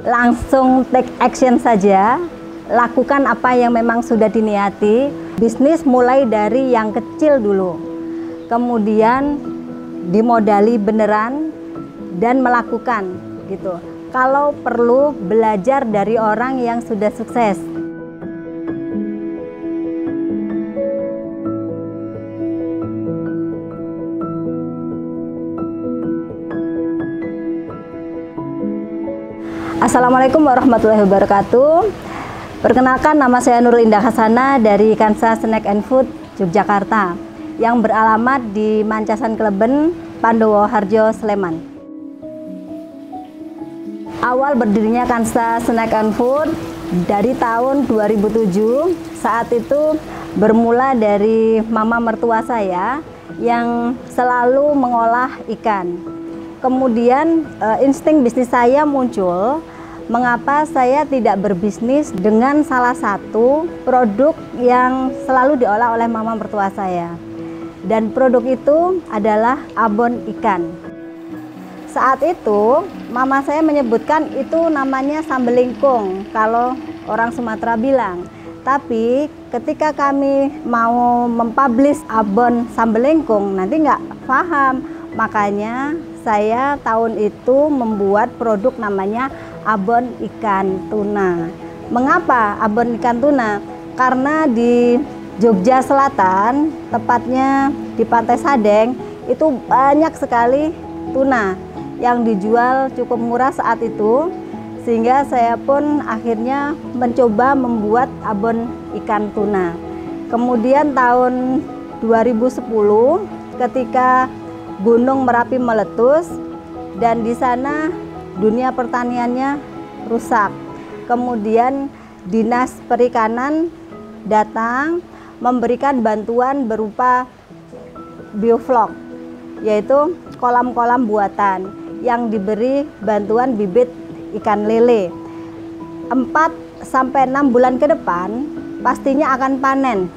Langsung take action saja, lakukan apa yang memang sudah diniati. Bisnis mulai dari yang kecil dulu, kemudian dimodali beneran dan melakukan gitu. Kalau perlu belajar dari orang yang sudah sukses. Assalamualaikum warahmatullahi wabarakatuh. Perkenalkan, nama saya Nurul Indah Hasanah dari Kansa Snack and Food Yogyakarta yang beralamat di Mancasan Kleben, Pandowo Harjo, Sleman. Awal berdirinya Kansa Snack and Food dari tahun 2007. Saat itu bermula dari mama mertua saya yang selalu mengolah ikan. Kemudian insting bisnis saya muncul, mengapa saya tidak berbisnis dengan salah satu produk yang selalu diolah oleh mama mertua saya. Dan produk itu adalah abon ikan. Saat itu mama saya menyebutkan itu namanya sambal lengkung kalau orang Sumatera bilang. Tapi ketika kami mau mempublish abon sambal lengkung nanti nggak paham. Makanya saya tahun itu membuat produk namanya abon ikan tuna. Mengapa abon ikan tuna? Karena di Jogja Selatan, tepatnya di Pantai Sadeng, itu banyak sekali tuna yang dijual cukup murah saat itu. Sehingga saya pun akhirnya mencoba membuat abon ikan tuna. Kemudian tahun 2010 ketika Gunung Merapi meletus dan di sana dunia pertaniannya rusak. Kemudian Dinas Perikanan datang memberikan bantuan berupa bioflok, yaitu kolam-kolam buatan yang diberi bantuan bibit ikan lele. 4 sampai 6 bulan ke depan pastinya akan panen.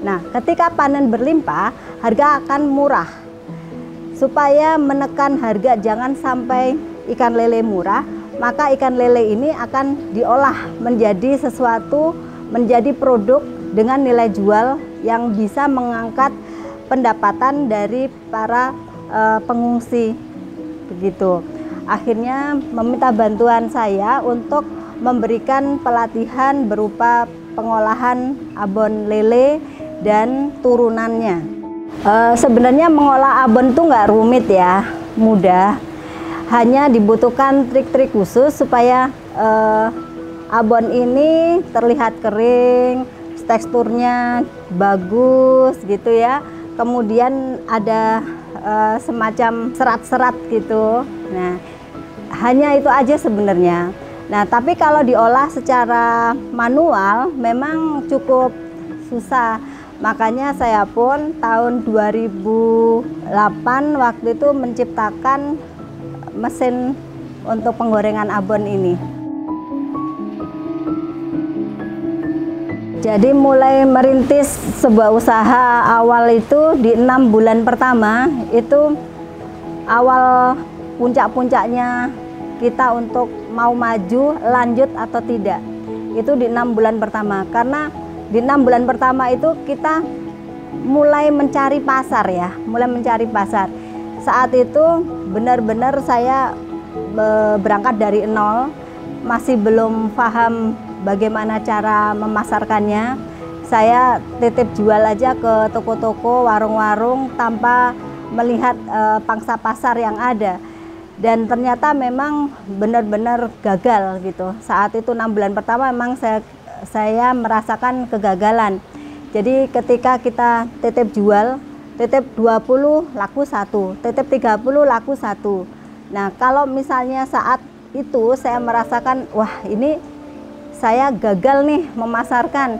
Nah, ketika panen berlimpah, harga akan murah. Supaya menekan harga jangan sampai ikan lele murah, maka ikan lele ini akan diolah menjadi sesuatu, menjadi produk dengan nilai jual yang bisa mengangkat pendapatan dari para pengungsi. Begitu. Akhirnya meminta bantuan saya untuk memberikan pelatihan berupa pengolahan abon lele dan turunannya. Sebenarnya mengolah abon itu nggak rumit ya, mudah. Hanya dibutuhkan trik-trik khusus supaya abon ini terlihat kering, teksturnya bagus gitu ya. Kemudian ada semacam serat-serat gitu. Nah, hanya itu aja sebenarnya. Nah, tapi kalau diolah secara manual memang cukup susah. Makanya saya pun tahun 2008 waktu itu menciptakan mesin untuk penggorengan abon ini. Jadi mulai merintis sebuah usaha awal itu di 6 bulan pertama itu awal puncak-puncaknya kita untuk mau maju, lanjut atau tidak. Itu di 6 bulan pertama, karena di 6 bulan pertama itu kita mulai mencari pasar ya, mulai mencari pasar. Saat itu benar-benar saya berangkat dari nol, masih belum paham bagaimana cara memasarkannya. Saya titip jual aja ke toko-toko, warung-warung tanpa melihat pangsa pasar yang ada. Dan ternyata memang benar-benar gagal gitu. Saat itu 6 bulan pertama memang saya merasakan kegagalan. Jadi ketika kita titip jual, titip 20 laku 1, titip 30 laku 1. Nah, kalau misalnya saat itu saya merasakan, wah ini saya gagal nih memasarkan.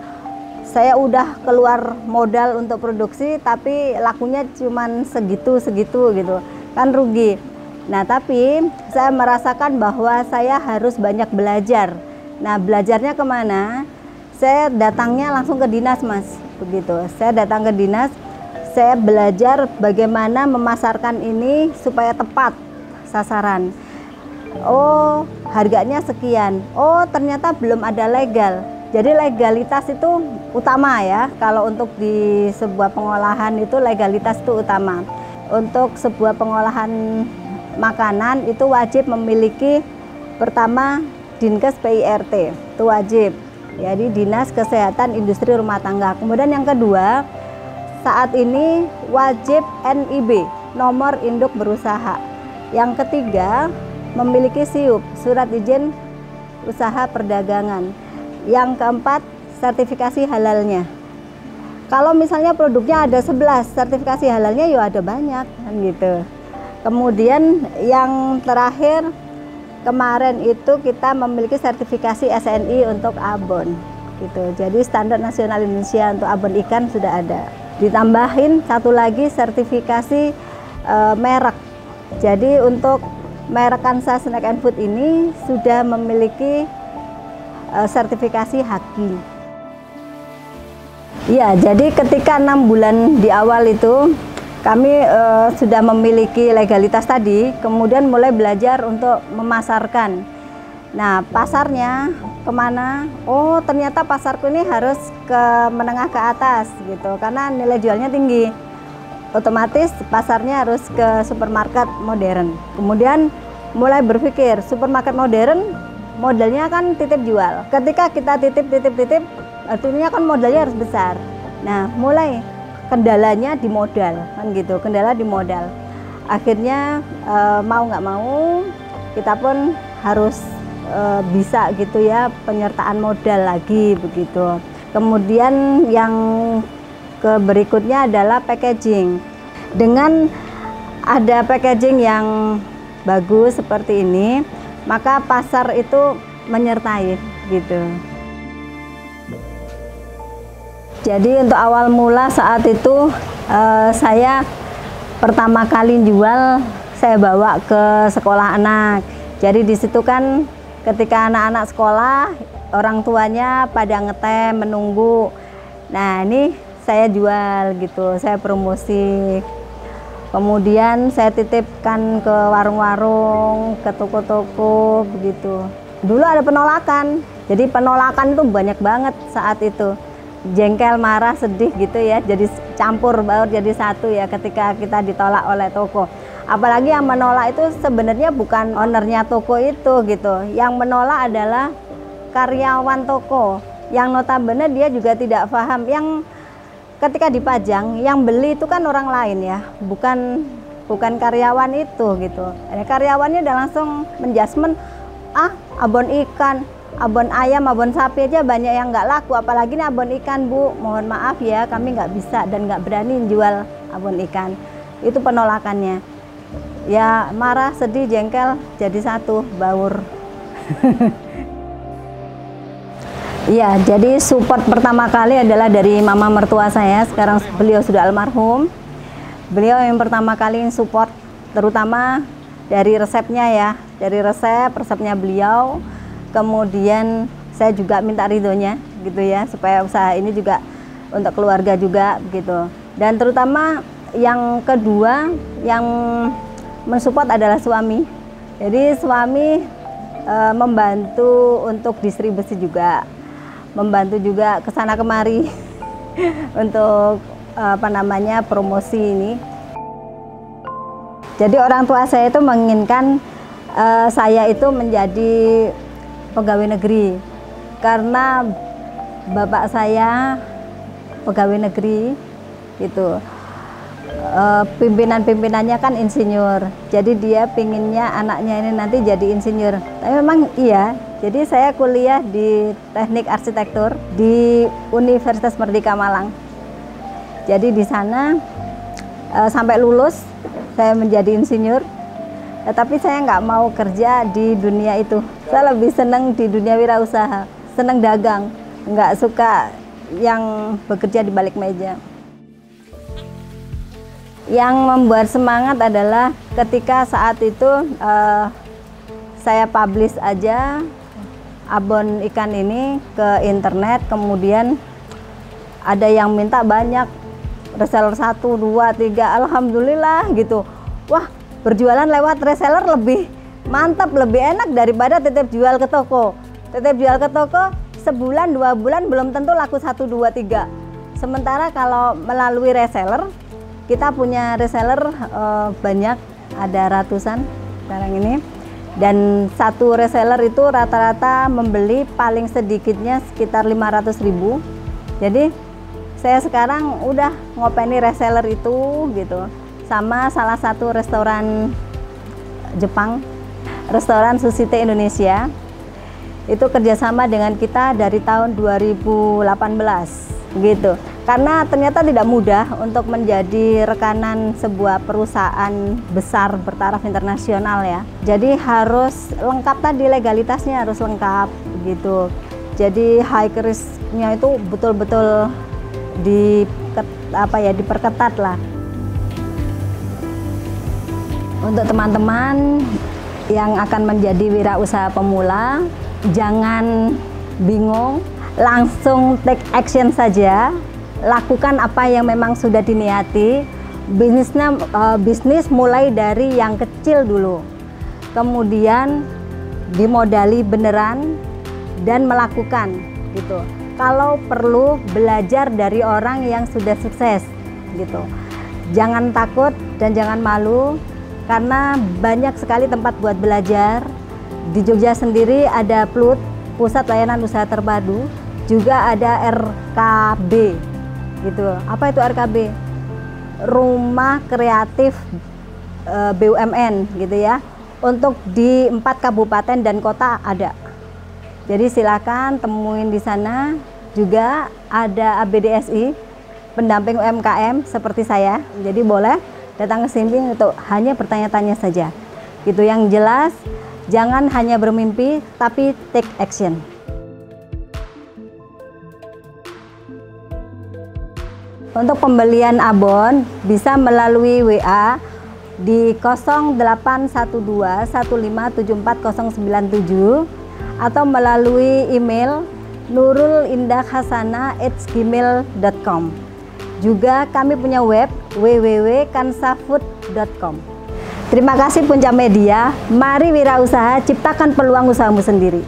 Saya udah keluar modal untuk produksi tapi lakunya cuman segitu-segitu gitu. Kan rugi. Nah, tapi saya merasakan bahwa saya harus banyak belajar. Nah, belajarnya kemana? Saya datangnya langsung ke dinas, Mas. Begitu. Saya datang ke dinas, saya belajar bagaimana memasarkan ini supaya tepat sasaran. oh harganya sekian, oh ternyata belum ada legal. Jadi legalitas itu utama ya, kalau untuk di sebuah pengolahan itu legalitas itu utama. Untuk sebuah pengolahan makanan itu wajib memiliki pertama Dinkes PIRT, itu wajib. Jadi Dinas Kesehatan Industri Rumah Tangga. Kemudian yang kedua, saat ini wajib NIB, nomor induk berusaha. Yang ketiga, memiliki SIUP, surat izin usaha perdagangan. Yang keempat, sertifikasi halalnya. Kalau misalnya produknya ada 11, sertifikasi halalnya ya ada banyak kan gitu. Kemudian yang terakhir, kemarin itu kita memiliki sertifikasi SNI untuk abon gitu. Jadi standar nasional Indonesia untuk abon ikan sudah ada. Ditambahin satu lagi sertifikasi merek. Jadi untuk merek Kansa Snack and Food ini sudah memiliki sertifikasi HAKI. Ya, jadi ketika 6 bulan di awal itu kami sudah memiliki legalitas tadi, kemudian mulai belajar untuk memasarkan. Nah, pasarnya kemana? Oh, ternyata pasarku ini harus ke menengah ke atas gitu, karena nilai jualnya tinggi. Otomatis pasarnya harus ke supermarket modern. Kemudian mulai berpikir, supermarket modern modelnya kan titip jual. Ketika kita titip, artinya kan modalnya harus besar. Nah, mulai kendalanya di modal, kan gitu. Kendala di modal. Akhirnya mau nggak mau, kita pun harus bisa gitu ya, penyertaan modal lagi begitu. Kemudian yang berikutnya adalah packaging. Dengan ada packaging yang bagus seperti ini, maka pasar itu menyertai gitu. Jadi untuk awal mula saat itu saya pertama kali jual, saya bawa ke sekolah anak. Jadi di situ kan ketika anak-anak sekolah, orang tuanya pada ngetem menunggu. Nah, ini saya jual gitu, saya promosi. Kemudian saya titipkan ke warung-warung, ke toko-toko begitu. Dulu ada penolakan, jadi penolakan itu banyak banget saat itu. Jengkel, marah, sedih gitu ya, jadi campur baur jadi satu ya ketika kita ditolak oleh toko. Apalagi yang menolak itu sebenarnya bukan ownernya toko itu gitu. Yang menolak adalah karyawan toko, yang notabene dia juga tidak paham. Yang ketika dipajang, yang beli itu kan orang lain ya, bukan karyawan itu gitu. Karyawannya udah langsung menjudgment, abon ikan, abon ayam, abon sapi aja banyak yang nggak laku, apalagi nih abon ikan Bu, mohon maaf ya, kami nggak bisa dan nggak berani jual abon ikan. Itu penolakannya. Ya marah, sedih, jengkel, jadi satu, baur. Iya, jadi support pertama kali adalah dari mama mertua saya. Sekarang beliau sudah almarhum. Beliau yang pertama kali support, terutama dari resepnya ya, dari resepnya beliau. Kemudian saya juga minta ridhonya, gitu ya, supaya usaha ini juga untuk keluarga juga, gitu. Dan terutama yang kedua yang mensupport adalah suami. Jadi suami membantu untuk distribusi juga. Membantu juga ke sana kemari untuk promosi ini. Jadi orang tua saya itu menginginkan saya itu menjadi pegawai negeri karena bapak saya pegawai negeri gitu. Pimpinan-pimpinannya kan insinyur, jadi dia pinginnya anaknya ini nanti jadi insinyur. Tapi memang iya, jadi saya kuliah di teknik arsitektur di Universitas Merdeka Malang. Jadi di sana sampai lulus saya menjadi insinyur, tetapi saya nggak mau kerja di dunia itu. Saya lebih senang di dunia wirausaha, senang dagang, nggak suka yang bekerja di balik meja. Yang membuat semangat adalah ketika saat itu saya publish aja abon ikan ini ke internet, kemudian ada yang minta banyak, reseller 1, 2, 3, alhamdulillah gitu. Wah, berjualan lewat reseller mantap, lebih enak daripada titip jual ke toko. Titip jual ke toko sebulan 2 bulan belum tentu laku 1, 2, 3. Sementara kalau melalui reseller, kita punya reseller banyak, ada ratusan sekarang ini. Dan satu reseller itu rata-rata membeli paling sedikitnya sekitar 500.000. Jadi saya sekarang udah ngopeni reseller itu gitu, sama salah satu restoran Jepang, restoran Sushite Indonesia. Itu kerjasama dengan kita dari tahun 2018 gitu. Karena ternyata tidak mudah untuk menjadi rekanan sebuah perusahaan besar bertaraf internasional ya. Jadi harus lengkap tadi, legalitasnya harus lengkap gitu. Jadi high risk-nya itu betul-betul diperketat lah. Untuk teman-teman yang akan menjadi wirausaha pemula, jangan bingung, langsung take action saja. Lakukan apa yang memang sudah diniati. Bisnis mulai dari yang kecil dulu, kemudian dimodali beneran dan melakukan gitu. Kalau perlu belajar dari orang yang sudah sukses gitu. Jangan takut dan jangan malu, karena banyak sekali tempat buat belajar. Di Jogja sendiri ada PLUT, Pusat Layanan Usaha Terpadu, juga ada RKB gitu. Apa itu RKB? Rumah Kreatif BUMN gitu ya. Untuk di 4 kabupaten dan kota ada. Jadi silakan temuin di sana. Juga ada ABDSI, pendamping UMKM seperti saya. Jadi boleh datang ke sini untuk hanya bertanya-tanya saja. Gitu, yang jelas jangan hanya bermimpi tapi take action. Untuk pembelian abon bisa melalui WA di 081215740097 atau melalui email nurulindahhasana@gmail.com. Juga kami punya web www.kansafood.com. Terima kasih Puncak Media. Mari wirausaha, ciptakan peluang usahamu sendiri.